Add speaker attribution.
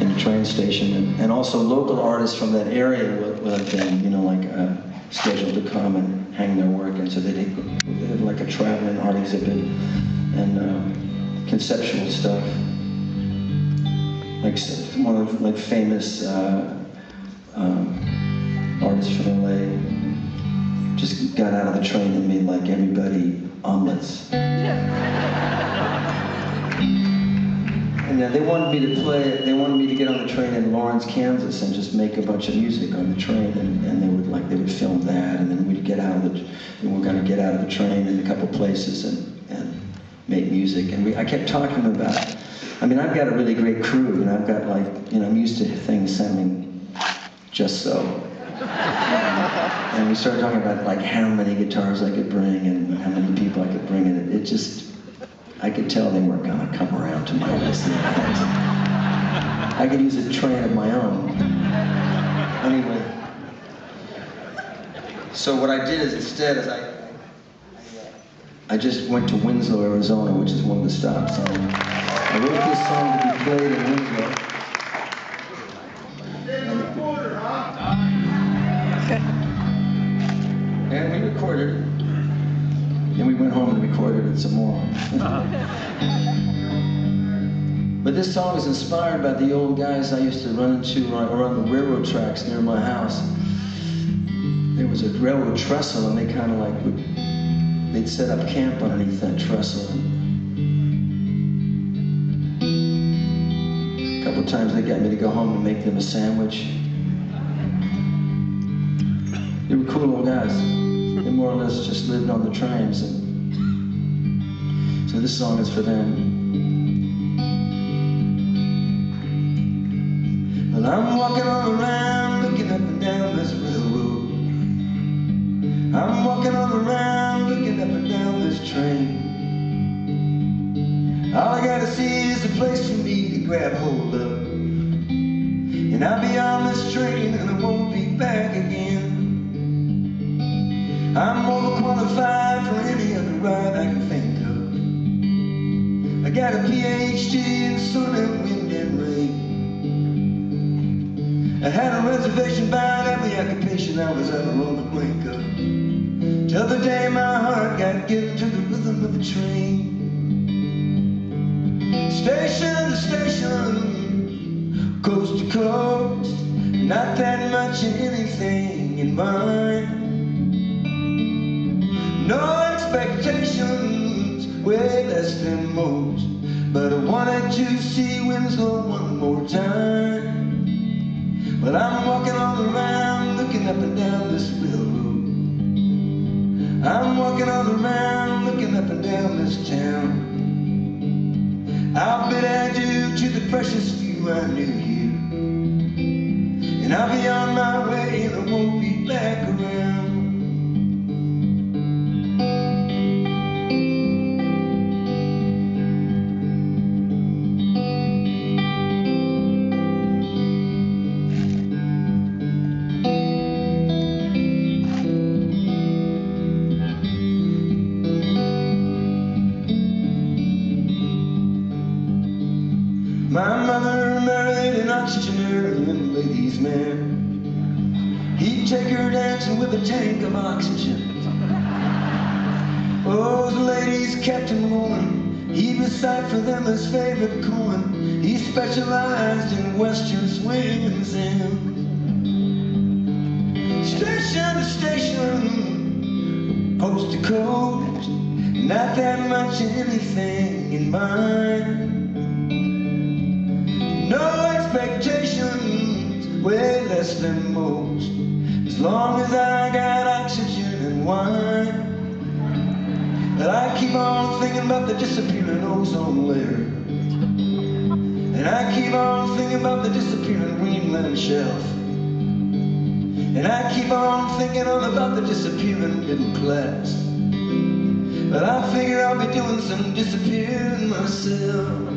Speaker 1: in the train station, and also local artists from that area would have been, you know, like scheduled to come and hang their work, and so they had like a traveling art exhibit and conceptual stuff. Like one of like famous artists from LA just got out of the train and made like everybody omelets. And they wanted me to play, they wanted me to get on the train in Lawrence, Kansas and just make a bunch of music on the train, and they would film that, and then we'd get out of the, we were gonna get out of the train in a couple places and make music. And I kept talking about, I mean, I've got a really great crew, and I've got like, you know, I'm used to things sounding just so. And we started talking about like how many guitars I could bring and how many people I could bring, and it just, I could tell they weren't gonna come around to my listening things. I could use a train of my own. Anyway, so what I did is instead is I just went to Winslow, Arizona, which is one of the stops. And I wrote this song to be played in Winslow. And we recorded it. Then we went home and recorded it some more. But this song is inspired by the old guys I used to run into around the railroad tracks near my house. There was a railroad trestle, and they kind of like they'd set up camp underneath that trestle. And a couple of times they got me to go home and make them a sandwich. They were cool old guys. They more or less just lived on the trains, and so this song is for them. Well, I'm walking all around, looking up and down this railroad. I'm walking all around, looking up and down this train. All I gotta see is a place for me to grab hold of, and I'll be on this train and I won't be back again. I'm overqualified for any other ride I can think of. I got a PhD in sun and wind and rain. I had a reservation about every occupation I was ever on the brink of, till the day my heart got given to the rhythm of the train. Station to station, coast to coast, not that much in anything in mind. No expectations, way less than most, but I wanted to see Winslow one more time. Well, I'm walking all around, looking up and down this railroad. I'm walking all around, looking up and down this town. I'll bid adieu to the precious few I knew here, and I'll be on my way and I won't be back around. My mother married an oxygenarian ladies' man. He'd take her dancing with a tank of oxygen. Those ladies kept him going. He'd recite for them his favorite coin. He specialized in western swings and station to station, coast to coast, not that much anything in mind. No expectations, way less than most, as long as I got oxygen and wine. But I keep on thinking about the disappearing ozone layer, and I keep on thinking about the disappearing Greenland shelf, and I keep on thinking all about the disappearing middle class. But I figure I'll be doing some disappearing myself.